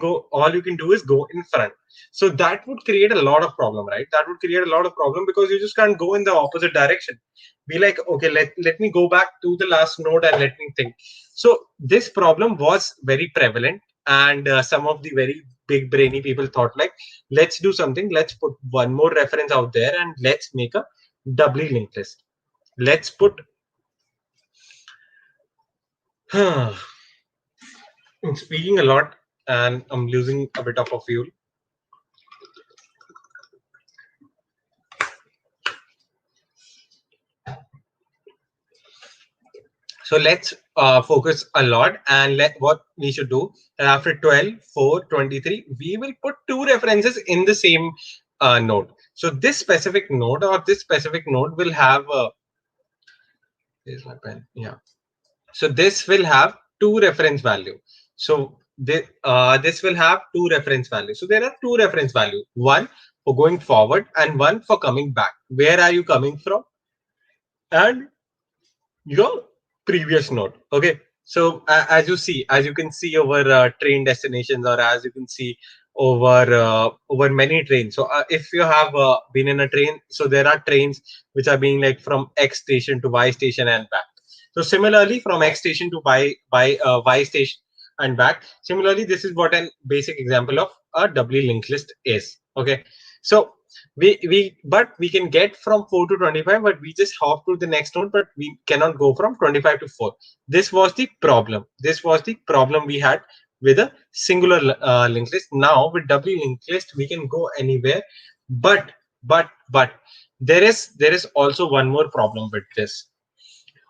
do is go in front. So that would create a lot of problem, right? That would create a lot of problem because you just can't go in the opposite direction. Be like, okay, let me go back to the last node and let me think. So this problem was very prevalent, and some of the very big brainy people thought like, let's do something. Let's put one more reference out there and let's make a doubly linked list. Let's put I'm speaking a lot. and I'm losing a bit of a fuel. So let's focus a lot, and what we should do after 12, 4, 23, we will put two references in the same node. So this specific node or this specific node will have here's my pen. Yeah. So this will have two reference value. So this will have two reference values. So there are two reference values, one for going forward and one for coming back. Where are you coming from? And your previous node. Okay. So as you can see over train destinations, or as you can see over many trains. So if you have been in a train, so there are trains which are being like from X station to Y station and back. So similarly, from X station to Y station and back. Similarly, this is what an basic example of a doubly linked list is. Okay. So but we can get from 4 to 25, but we just hop to the next node, but we cannot go from 25 to 4. This was the problem. This was the problem we had with a singular linked list. Now with doubly linked list, we can go anywhere, but there is also one more problem with this.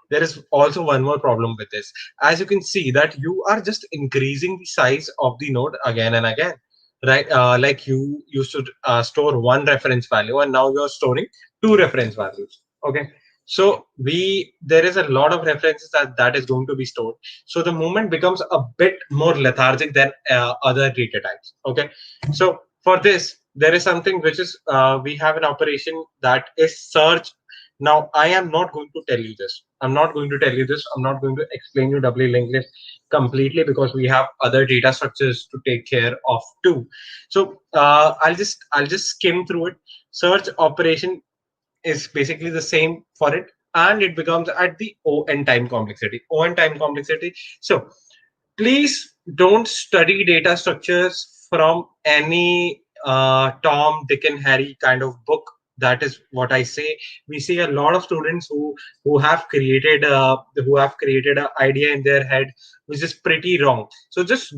There is also one more problem with this. As you can see that you are just increasing the size of the node again and again, right? Like you used to store one reference value, and now you're storing two reference values. Okay. So there is a lot of references that is going to be stored. So the movement becomes a bit more lethargic than other data types. Okay. So for this, there is something which is we have an operation that is search. Now, I am not going to tell you this. I'm not going to tell you this. I'm not going to explain you doubly linked list completely, because we have other data structures to take care of too. So I'll just skim through it. Search operation is basically the same for it, and it becomes at the O(n) time complexity. O(n) time complexity. So please don't study data structures from any Tom, Dick, and Harry kind of book. That is what I say. We see a lot of students who have created an idea in their head, which is pretty wrong. So just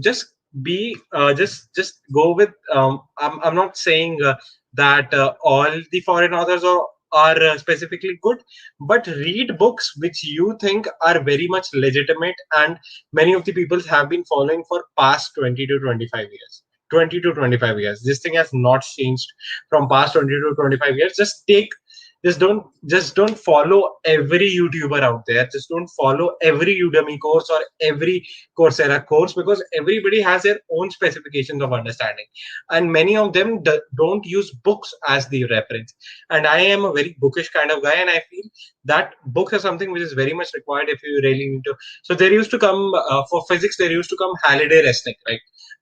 be just go with. I'm not saying that all the foreign authors are specifically good, but read books which you think are very much legitimate, and many of the people have been following for past 20 to 25 years. 20 to 25 years. This thing has not changed from past 20 to 25 years. Just don't follow every YouTuber out there. Just don't follow every Udemy course or every Coursera course, because everybody has their own specifications of understanding, and many of them don't use books as the reference. And I am a very bookish kind of guy, and I feel that books are something which is very much required if you really need to. So there used to come for physics, there used to come Halliday Resnick,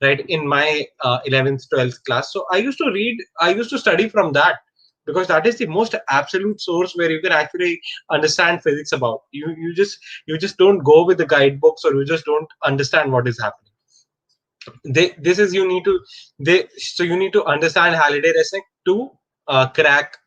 right, in my 11th 12th class. So I used to study from that, because that is the most absolute source where you can actually understand physics. About you just don't go with the guidebooks, or you just don't understand what is happening. This is you need to understand Halliday Resnick to crack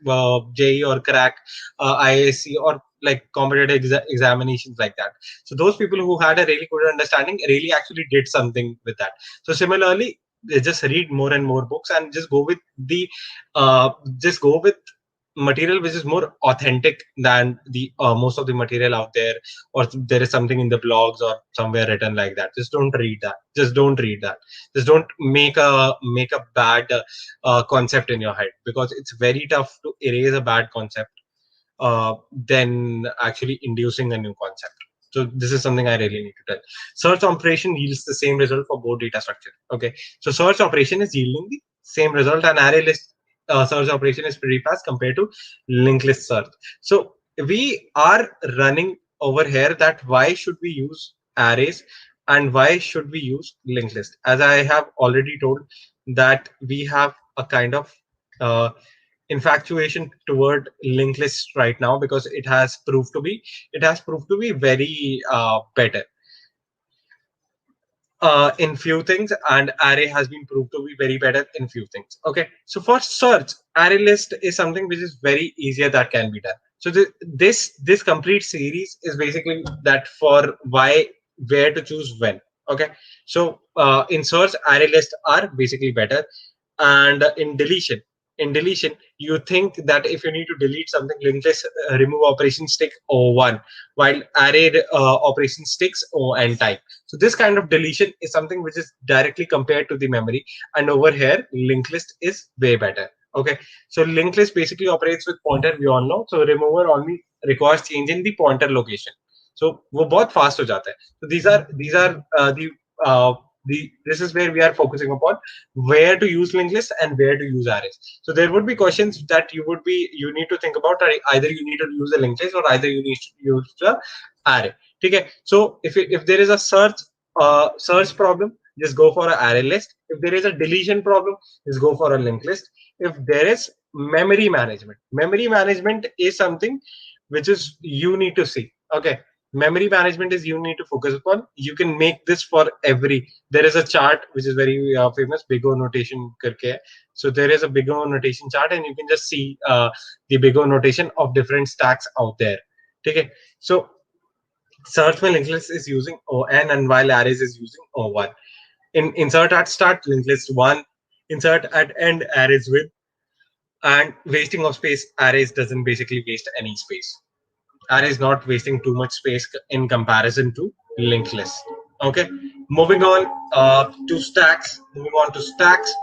JE or crack IAC or like competitive examinations like that. So those people who had a really good understanding really actually did something with that. So similarly, they just read more and more books, and just go with material which is more authentic than the most of the material out there, or there is something in the blogs or somewhere written like that. Just don't read that. Just don't read that. Just don't make a bad concept in your head, because it's very tough to erase a bad concept than actually inducing a new concept. So this is something I really need to tell. Search operation yields the same result for both data structure. Okay, so search operation is yielding the same result, and array list search operation is pretty fast compared to linked list search. So we are running over here that why should we use arrays and why should we use linked list? As I have already told, that we have a kind of infatuation toward linked lists right now, because it has proved to be very better in few things, and array has been proved to be very better in few things. Okay, so for search, array list is something which is very easier that can be done. So this complete series is basically that for why, where to choose when. Okay, so in search, array lists are basically better. And in deletion, you think that if you need to delete something, linked list remove operation stick O1, while array operation sticks O and type. So this kind of deletion is something which is directly compared to the memory, and over here linked list is way better. Okay, so linked list basically operates with pointer, we all know. So remover only requires change in the pointer location. So वो बहुत fast हो जाता है. So these are uh, the this is where we are focusing upon where to use linked list and where to use arrays. So there would be questions that you need to think about. Either you need to use a linked list or either you need to use the array. Okay. So if there is a search problem, just go for an array list. If there is a deletion problem, just go for a linked list. If there is memory management is something which is you need to see. Okay, memory management is you need to focus upon. You can make this for every. There is a chart which is very famous, big O notation करके है. So there is a big O notation chart, and you can just see the big O notation of different stacks out there. Okay, so search में linked list is using ON, and while arrays is using O1. In insert at start, linked list 1. Insert at end, arrays with. And wasting of space, arrays doesn't basically waste any space. Array is not wasting too much space in comparison to linked list. Okay, moving on to stacks. Moving on to stacks,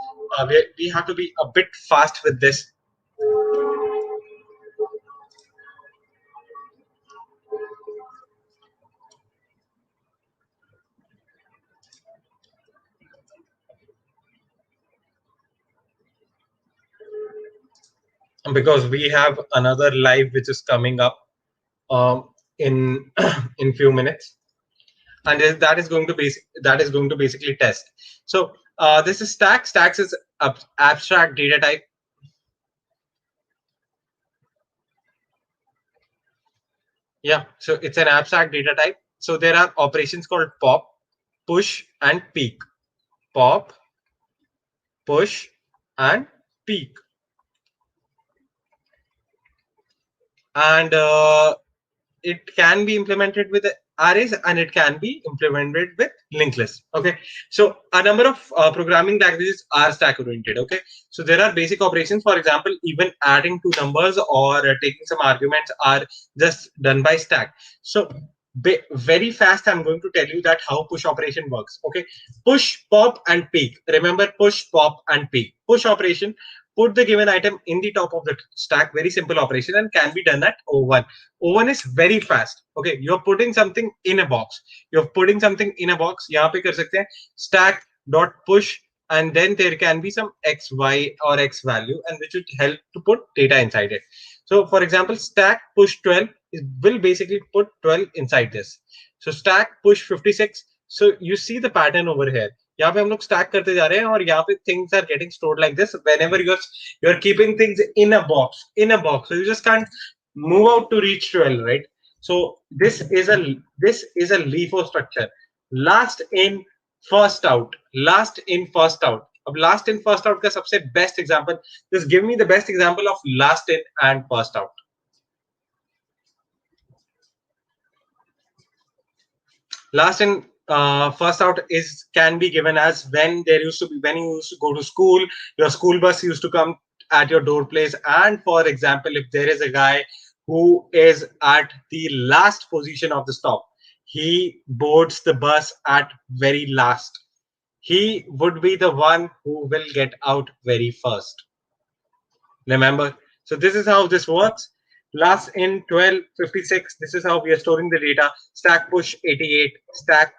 we have to be a bit fast with this. Because we have another live which is coming up in in few minutes, and that is going to basically test. So this is stacks. Stacks is abstract data type. Yeah, so it's an abstract data type. So there are operations called pop, push, and peek. Pop, push, and peek. And it can be implemented with arrays, and it can be implemented with linked lists. Okay, so a number of programming languages are stack oriented. Okay, so there are basic operations. For example, even adding two numbers or taking some arguments are just done by stack. So very fast, I'm going to tell you that how push operation works. Okay, push, pop, and peek. Remember, push, pop, and peek. Push operation, put the given item in the top of the stack. Very simple operation, and can be done at O1. O1 is very fast. Okay, you're putting something in a box. You're putting something in a box. यहाँ पे कर सकते हैं stack dot push, and then there can be some x, y, or x value, and which would help to put data inside it. So, for example, stack push 12 will basically put 12 inside this. So stack push 56. So you see the pattern over here. यहाँ पे हम लोग stack करते जा रहे हैं, और यहाँ पे things are getting stored like this. Whenever you're keeping things in a box, so you just can't move out to reach 12, right? So this is a LIFO structure. Last in, first out. Last in, first out. अब last in, first out का सबसे best example. Just give me the best example of last in and first out. Last in, first out can be given as when you used to go to school, your school bus used to come at your door place, and for example, if there is a guy who is at the last position of the stop, he boards the bus at very last. He would be the one who will get out very first. Remember? So this is how this works. Last in 1256. This is how we are storing the data. Stack push 88. Stack.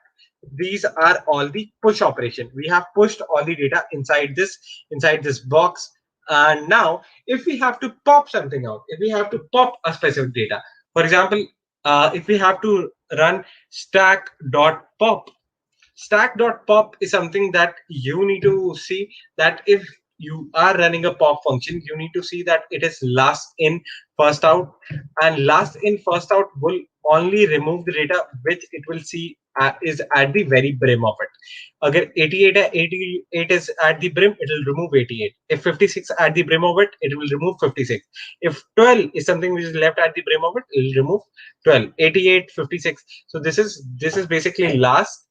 These are all the push operation. We have pushed all the data inside this box. And now, if we have to pop something out, if we have to pop a specific data, for example, if we have to run stack.pop, stack.pop is something that you need to see, that if you are running a pop function, you need to see that it is last in, first out, and last in, first out will only remove the data which it will see is at the very brim of it. Agar 88 is at the brim, it will remove 88. If 56 at the brim of it, it will remove 56. If 12 is something which is left at the brim of it, it will remove 12. 88, 56. So this is basically last.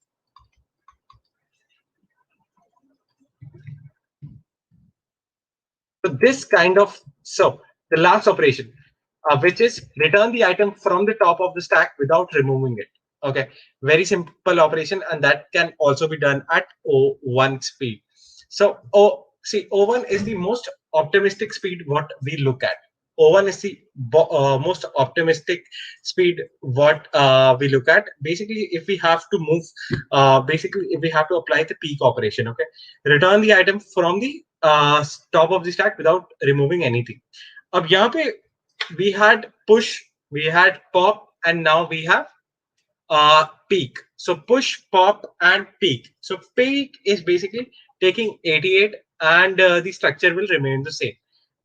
this kind of, so the last operation, which is return the item from the top of the stack without removing it. Okay, very simple operation, and that can also be done at O1 speed. So, see, O1 is the most optimistic speed what we look at. O1 is the most optimistic speed what we look at. Basically, if we have to move, basically, if we have to apply the peak operation, okay, return the item from the top of the stack without removing anything. अब यहाँ पे we had push, we had pop, and now we have peak. So push, pop, and peak. So peak is basically taking 88, and the structure will remain the same.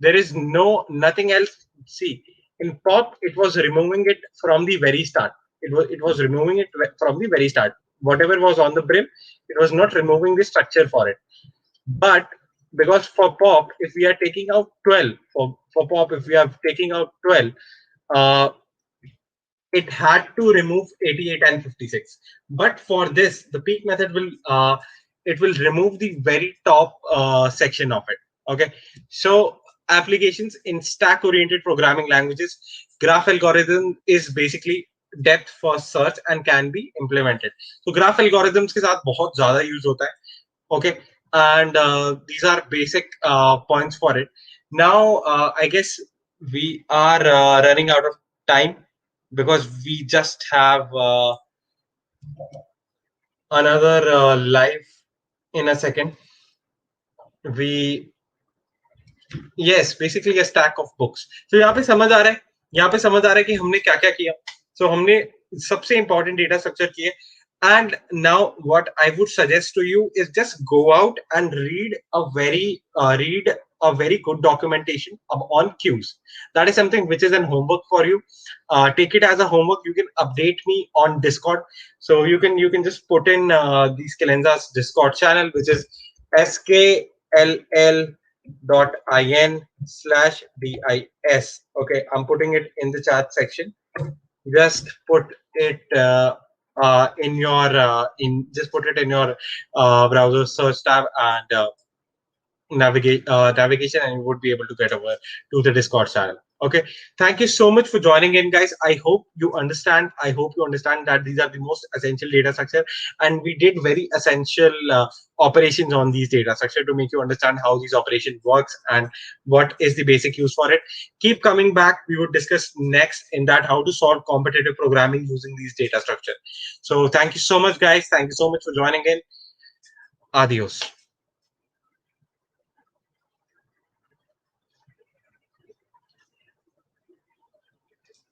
There is nothing else. See, in pop, it was removing it from the very start. It was removing it from the very start. Whatever was on the brim, it was not removing the structure for it. But because for pop, if we are taking out 12, for pop, if we are taking out 12, uh, it had to remove 88 and 56. But for this, the peak method will it will remove the very top section of it. Okay, so applications in stack oriented programming languages, graph algorithm is basically depth first search and can be implemented. So graph algorithms के साथ बहुत ज़्यादा use होता है. Okay, and these are basic points for it. Now I guess we are running out of time, because we just have another live in a second. We, yes, basically a stack of books. So यहाँ पे समझ आ रहा है, यहाँ पे समझ आ रहा है कि हमने क्या क्या किया. So हमने सबसे important data structure किए. And now what I would suggest to you is just go out and read a very good documentation on queues. That is something which is an homework for you. Take it as a homework. You can update me on Discord. So you can just put in the Skillenza's Discord channel, which is skll.in/dis. Okay, I'm putting it in the chat section. Just put it in your just put it in your browser search tab, and navigation, and you would be able to get over to the Discord channel. Okay, thank you so much for joining in, guys. I hope you understand that these are the most essential data structure, and we did very essential operations on these data structure to make you understand how these operation works and what is the basic use for it. Keep coming back. We would discuss next in that how to solve competitive programming using these data structure. So thank you so much, guys. Thank you so much for joining in. Adios.